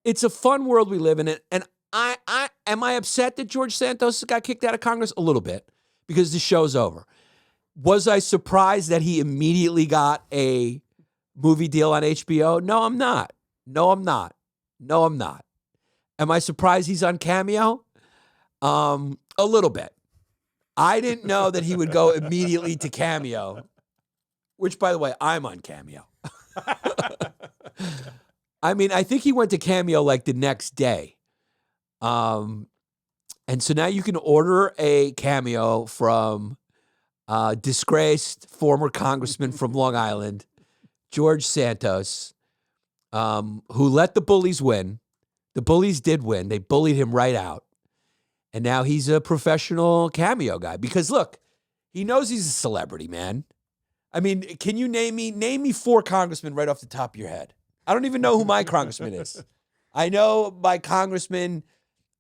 it's a fun world we live in. And am I upset that George Santos got kicked out of Congress? A little bit, because the show's over. Was I surprised that he immediately got a movie deal on HBO? No, I'm not. No, I'm not. No, I'm not. Am I surprised he's on Cameo? A little bit. I didn't know that he would go immediately to Cameo, which, by the way, I'm on Cameo. I mean, I think he went to Cameo like the next day. And so now you can order a Cameo from disgraced former congressman from Long Island, George Santos, who let the bullies win. The bullies did win. They bullied him right out. And now he's a professional Cameo guy. Because, look, he knows he's a celebrity, man. I mean, can you name me 4 congressmen right off the top of your head? I don't even know who my congressman is. I know my congressman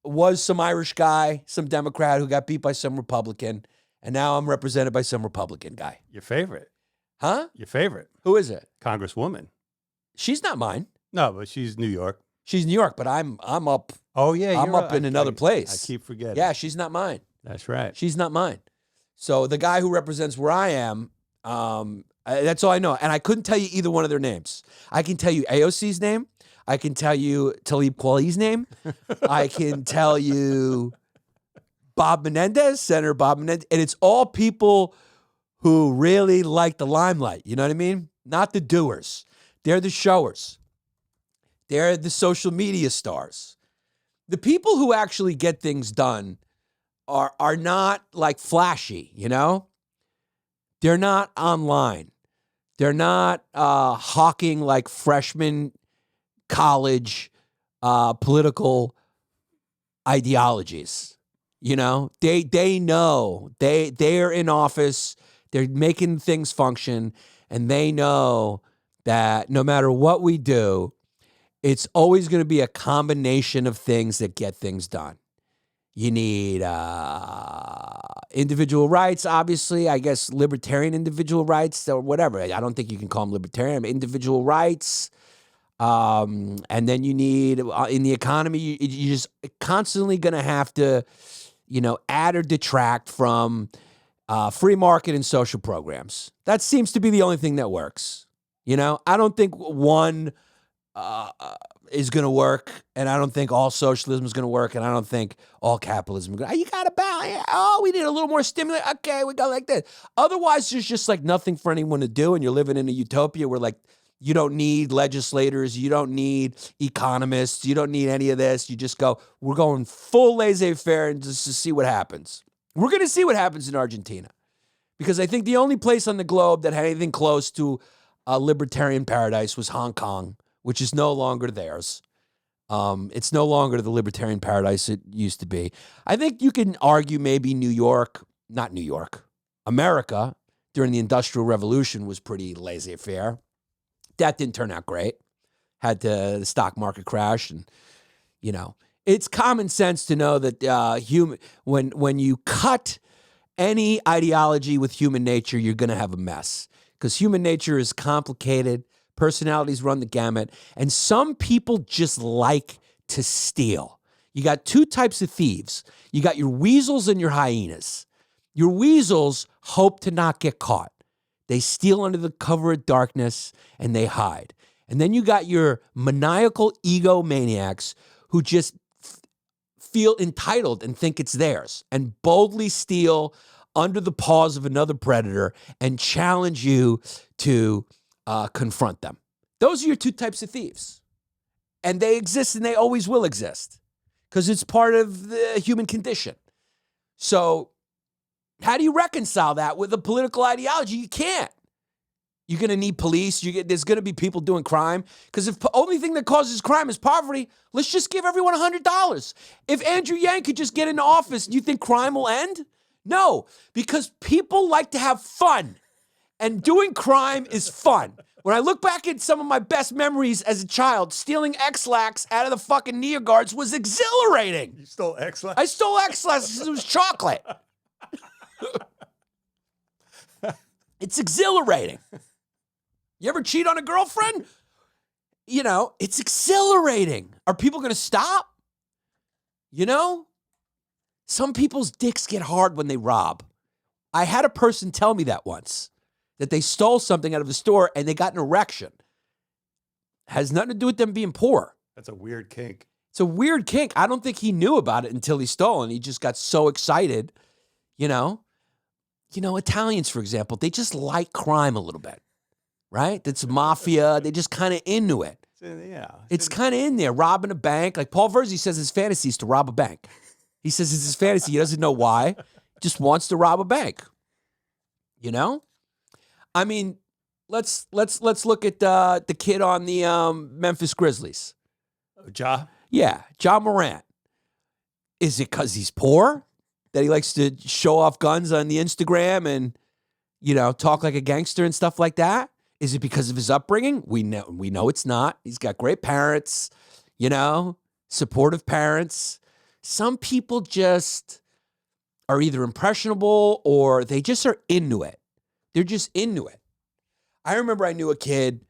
was some Irish guy, some Democrat who got beat by some Republican, and now I'm represented by some Republican guy. Your favorite. Huh? Your favorite. Who is it? Congresswoman. She's not mine. No, but she's New York. She's New York, but I'm up. Oh, yeah. I'm up in another place. I keep forgetting. Yeah, she's not mine. That's right. She's not mine. So the guy who represents where I am, that's all I know. And I couldn't tell you either one of their names. I can tell you AOC's name. I can tell you Talib Kweli's name. I can tell you Bob Menendez, Senator Bob Menendez. And it's all people who really like the limelight. You know what I mean? Not the doers. They're the showers. They're the social media stars. The people who actually get things done are not like flashy, you know? They're not online. They're not hawking like freshman college political ideologies. You know, they know they're in office, they're making things function, and they know that no matter what we do, it's always going to be a combination of things that get things done. You need individual rights, obviously. I guess libertarian individual rights or whatever. I don't think you can call them libertarian. Individual rights. And then you need, in the economy, you're just constantly going to have to, add or detract from free market and social programs. That seems to be the only thing that works. I don't think one is going to work, and I don't think all socialism is going to work, and I don't think all capitalism is going to. You got to balance. Oh, we need a little more stimulus. Okay, we go like this. Otherwise, there's just like nothing for anyone to do, and you're living in a utopia where like you don't need legislators, you don't need economists, you don't need any of this. You just go, we're going full laissez-faire and just to see what happens. We're going to see what happens in Argentina, because I think the only place on the globe that had anything close to a libertarian paradise was Hong Kong, which is no longer theirs. It's no longer the libertarian paradise it used to be. I think you can argue maybe America during the Industrial Revolution was pretty laissez-faire. That didn't turn out great. Had the stock market crash, and it's common sense to know that when you cut any ideology with human nature, you're going to have a mess, because human nature is complicated. Personalities run the gamut, and some people just like to steal. You got 2 types of thieves. You got your weasels and your hyenas. Your weasels hope to not get caught. They steal under the cover of darkness, and they hide. And then you got your maniacal egomaniacs who just feel entitled and think it's theirs, and boldly steal under the paws of another predator and challenge you to confront them. Those are your 2 types of thieves. And they exist, and they always will exist, because it's part of the human condition. So how do you reconcile that with a political ideology? You can't. You're going to need police. There's going to be people doing crime, because if the only thing that causes crime is poverty, let's just give everyone $100. If Andrew Yang could just get into office, do you think crime will end? No, because people like to have fun. And doing crime is fun. When I look back at some of my best memories as a child, stealing X-Lax out of the fucking Nia Guards was exhilarating. You stole X-Lax? I stole X-Lax because it was chocolate. It's exhilarating. You ever cheat on a girlfriend? you know, it's exhilarating. Are people going to stop? You know, some people's dicks get hard when they rob. I had a person tell me that once, that they stole something out of the store and they got an erection. Has nothing to do with them being poor. That's a weird kink. It's a weird kink. I don't think he knew about it until he stole, and he just got so excited, you know. You know, Italians, for example, they just like crime a little bit, right? That's mafia. They just kind of into it. It's kind of in there, robbing a bank. Like Paul Verzi says his fantasy is to rob a bank. He says it's his fantasy. He doesn't know why. He just wants to rob a bank. You know? I mean, let's look at the kid on the Memphis Grizzlies. Ja? Yeah, Ja Morant. Is it because he's poor that he likes to show off guns on the Instagram and, you know, talk like a gangster and stuff like that? Is it because of his upbringing? We know it's not. He's got great parents, you know, supportive parents. Some people just are either impressionable or they just are into it. They're just into it. I remember I knew a kid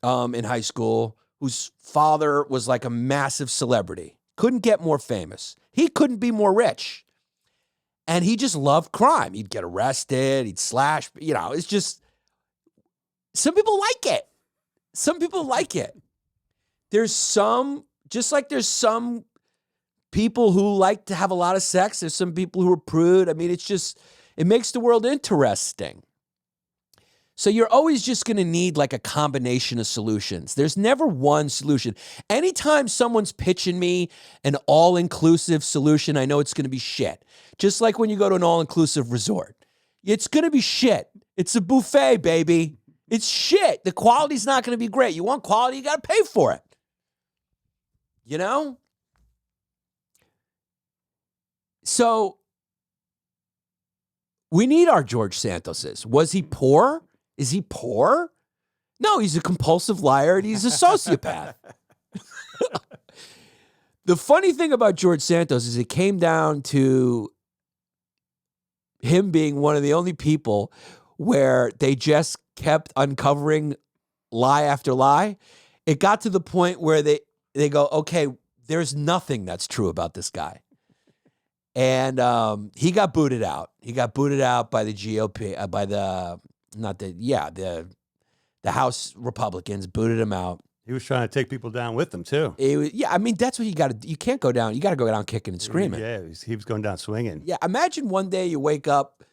in high school whose father was like a massive celebrity. Couldn't get more famous. He couldn't be more rich. And he just loved crime. He'd get arrested. He'd slash. You know, it's just, some people like it. Some people like it. There's some, just like there's some people who like to have a lot of sex. There's some people who are prude. I mean, it's just, it makes the world interesting. So you're always just going to need like a combination of solutions. There's never one solution. Anytime someone's pitching me an all-inclusive solution, I know it's going to be shit. Just like when you go to an all-inclusive resort. It's going to be shit. It's a buffet, baby. It's shit. The quality's not going to be great. You want quality, you got to pay for it. You know? So we need our George Santoses. Was he poor? Is he poor? No, he's a compulsive liar and he's a sociopath. The funny thing about George Santos is it came down to him being one of the only people where they just kept uncovering lie after lie. It got to the point where they go, okay, there's nothing that's true about this guy. And he got booted out. He got booted out by the GOP, by the House Republicans booted him out. He was trying to take people down with him, too. I mean, that's what you got to do. You can't go down. You got to go down kicking and screaming. Yeah, he was going down swinging. Yeah, imagine one day you wake up,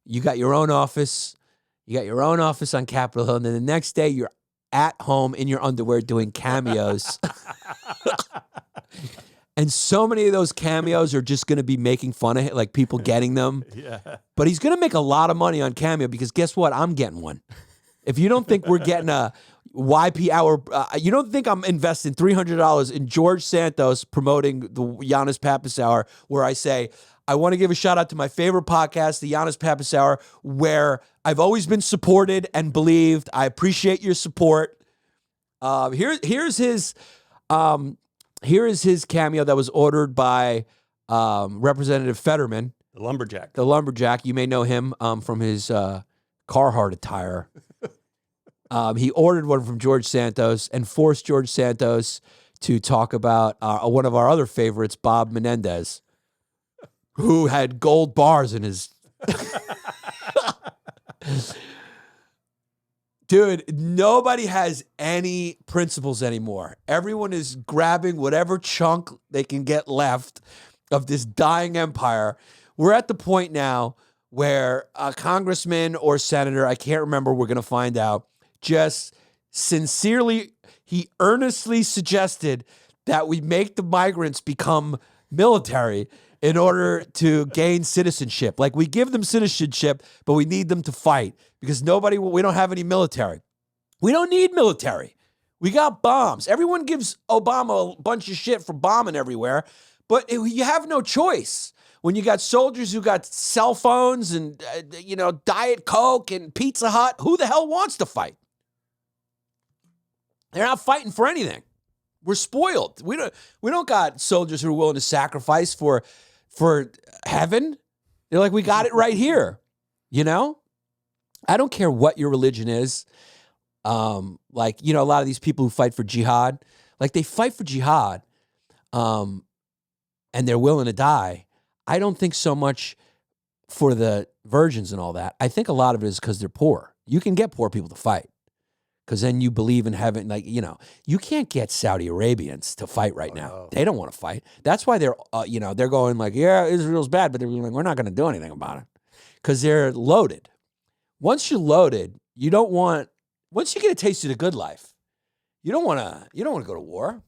you got your own office. You got your own office on Capitol Hill, and then the next day you're at home in your underwear doing cameos. And so many of those cameos are just going to be making fun of it, like people getting them. Yeah. But he's going to make a lot of money on Cameo because guess what? I'm getting one. If you don't think we're getting a YP hour, you don't think I'm investing $300 in George Santos promoting the Yannis Pappas Hour, where I say, I want to give a shout out to my favorite podcast, the Yannis Pappas Hour, where I've always been supported and believed. I appreciate your support. Here's his cameo that was ordered by Representative Fetterman. The lumberjack. The lumberjack. You may know him from his Carhartt attire. He ordered one from George Santos and forced George Santos to talk about one of our other favorites, Bob Menendez, who had gold bars in his... Dude, nobody has any principles anymore. Everyone is grabbing whatever chunk they can get left of this dying empire. We're at the point now where a congressman or senator, I can't remember, we're going to find out, just sincerely, he earnestly suggested that we make the migrants become military in order to gain citizenship. Like, we give them citizenship, but we need them to fight because we don't have any military. We don't need military. We got bombs. Everyone gives Obama a bunch of shit for bombing everywhere, but you have no choice. When you got soldiers who got cell phones and, Diet Coke and Pizza Hut, who the hell wants to fight? They're not fighting for anything. We're spoiled. We don't got soldiers who are willing to sacrifice for heaven. They're like, we got it right here. You know? I don't care what your religion is. Like, you know, a lot of these people who fight for jihad, like they fight for jihad, and they're willing to die. I don't think so much for the virgins and all that. I think a lot of it is because they're poor. You can get poor people to fight because then you believe in heaven. Like, you know, you can't get Saudi Arabians to fight right now. No. They don't want to fight. That's why they're, you know, they're going like, yeah, Israel's bad, but they're like, we're not going to do anything about it because they're loaded. Once you're loaded, you don't want, once you get a taste of the good life, you don't want to go to war.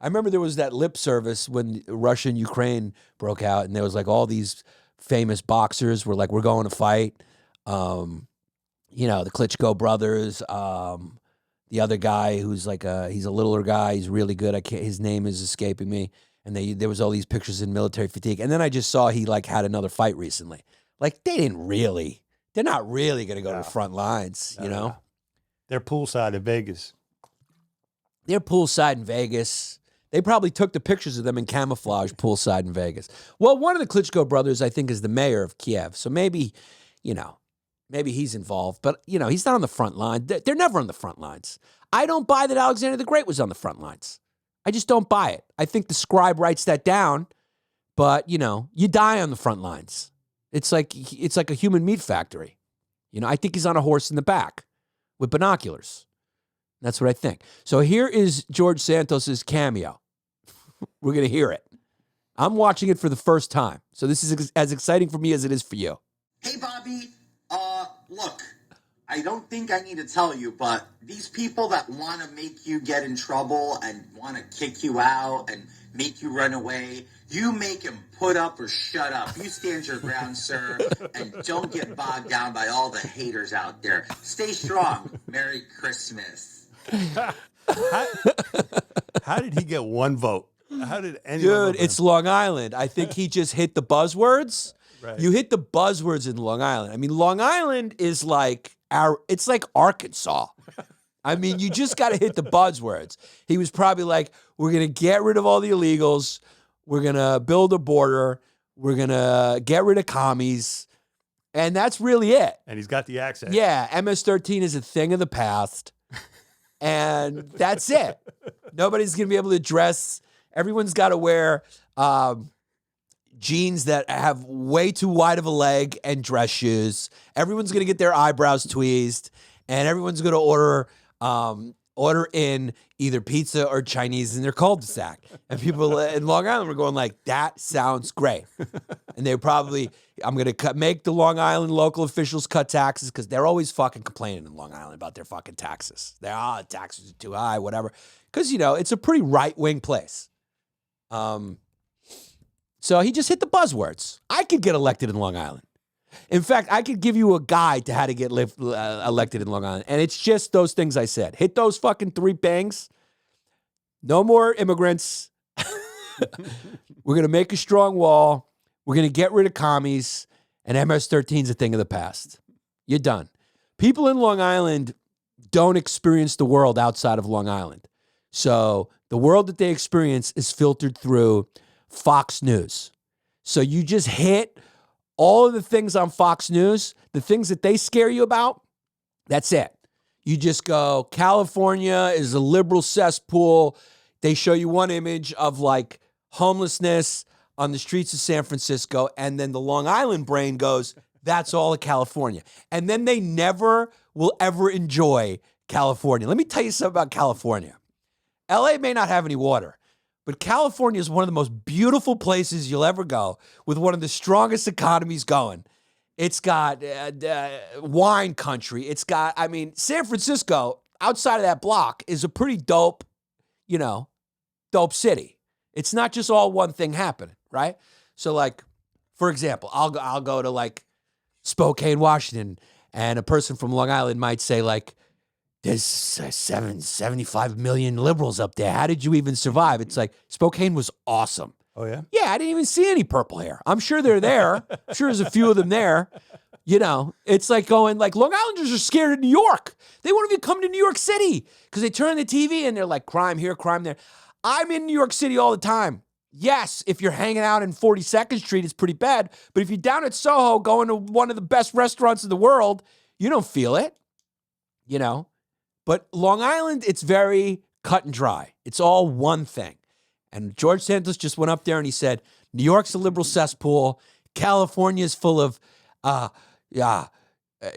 I remember there was that lip service when Russia and Ukraine broke out, and there was like all these famous boxers were like, we're going to fight. You know, the Klitschko brothers, the other guy who's like he's a littler guy. He's really good. His name is escaping me. And there was all these pictures in military fatigue. And then I just saw he like had another fight recently. Like they're not really going to go to the front lines, you know? They're poolside in Vegas. They're poolside in Vegas. They probably took the pictures of them in camouflage poolside in Vegas. Well, one of the Klitschko brothers, I think, is the mayor of Kiev. So maybe, you know, maybe he's involved. But, you know, he's not on the front line. They're never on the front lines. I don't buy that Alexander the Great was on the front lines. I just don't buy it. I think the scribe writes that down. But, you know, you die on the front lines. It's like a human meat factory. You know, I think he's on a horse in the back with binoculars. That's what I think. So here is George Santos's cameo. We're going to hear it. I'm watching it for the first time. So this is as exciting for me as it is for you. Hey, Bobby. Look, I don't think I need to tell you, but these people that want to make you get in trouble and want to kick you out and make you run away, you make them put up or shut up. You stand your ground, sir, and don't get bogged down by all the haters out there. Stay strong. Merry Christmas. How did he get one vote? How did anyone? Dude, it's Long Island. I think he just hit the buzzwords. Right. You hit the buzzwords in Long Island. I mean, Long Island is like it's like Arkansas. I mean, you just got to hit the buzzwords. He was probably like, we're going to get rid of all the illegals. We're going to build a border. We're going to get rid of commies. And that's really it. And he's got the accent. Yeah, MS-13 is a thing of the past. And that's it. Nobody's going to be able to dress. Everyone's got to wear jeans that have way too wide of a leg and dress shoes. Everyone's going to get their eyebrows tweezed. And everyone's going to order in either pizza or Chinese in their cul-de-sac. And people in Long Island were going like, that sounds great. And they probably, I'm going to make the Long Island local officials cut taxes because they're always fucking complaining in Long Island about their fucking taxes. The taxes are too high, whatever. Because, you know, it's a pretty right-wing place. So he just hit the buzzwords. I could get elected in Long Island. In fact, I could give you a guide to how to get elected in Long Island. And it's just those things I said. Hit those fucking 3 bangs. No more immigrants. We're going to make a strong wall. We're going to get rid of commies. And MS-13 is a thing of the past. You're done. People in Long Island don't experience the world outside of Long Island. So the world that they experience is filtered through Fox News. So you just hit all of the things on Fox News, the things that they scare you about, that's it. You just go, California is a liberal cesspool. They show you one image of like homelessness on the streets of San Francisco, and then the Long Island brain goes, that's all of California. And then they never will ever enjoy California. Let me tell you something about California. LA may not have any water, but California is one of the most beautiful places you'll ever go with one of the strongest economies going. It's got wine country. It's got, I mean, San Francisco, outside of that block, is a pretty dope, you know, dope city. It's not just all one thing happening, right? So, like, for example, I'll go to, like, Spokane, Washington, and a person from Long Island might say, like, there's 75 million liberals up there. How did you even survive? It's like, Spokane was awesome. Oh, yeah? Yeah, I didn't even see any purple hair. I'm sure they're there. I'm sure there's a few of them there. You know, it's like going, like, Long Islanders are scared of New York. They won't even come to New York City because they turn on the TV and they're like, crime here, crime there. I'm in New York City all the time. Yes, if you're hanging out in 42nd Street, it's pretty bad. But if you're down at Soho going to one of the best restaurants in the world, you don't feel it, you know. But Long Island, it's very cut and dry. It's all one thing. And George Santos just went up there and he said, New York's a liberal cesspool. California's full of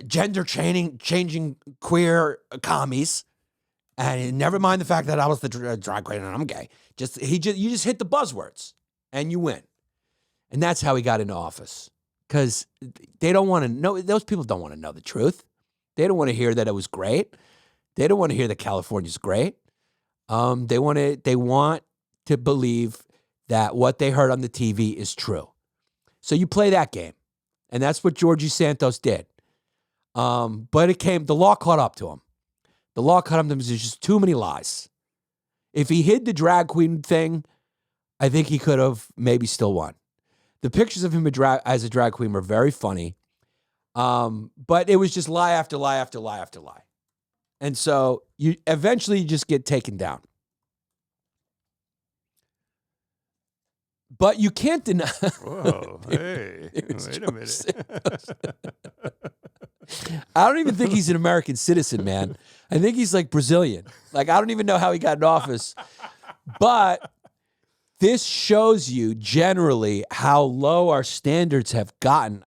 gender changing queer commies. And never mind the fact that I was the drag queen and I'm gay. You just hit the buzzwords and you win. And that's how he got into office. Because they don't want to know, those people don't want to know the truth. They don't want to hear that it was great. They don't want to hear that California's great. They want to believe that what they heard on the TV is true. So you play that game. And that's what Georgie Santos did. But the law caught up to him. The law caught up to him because there's just too many lies. If he hid the drag queen thing, I think he could have maybe still won. The pictures of him as a drag queen were very funny. But it was just lie after lie after lie after lie. And so you eventually just get taken down. But you can't deny. Whoa, hey, wait a minute. I don't even think he's an American citizen, man. I think he's like Brazilian. Like, I don't even know how he got in office. But this shows you generally how low our standards have gotten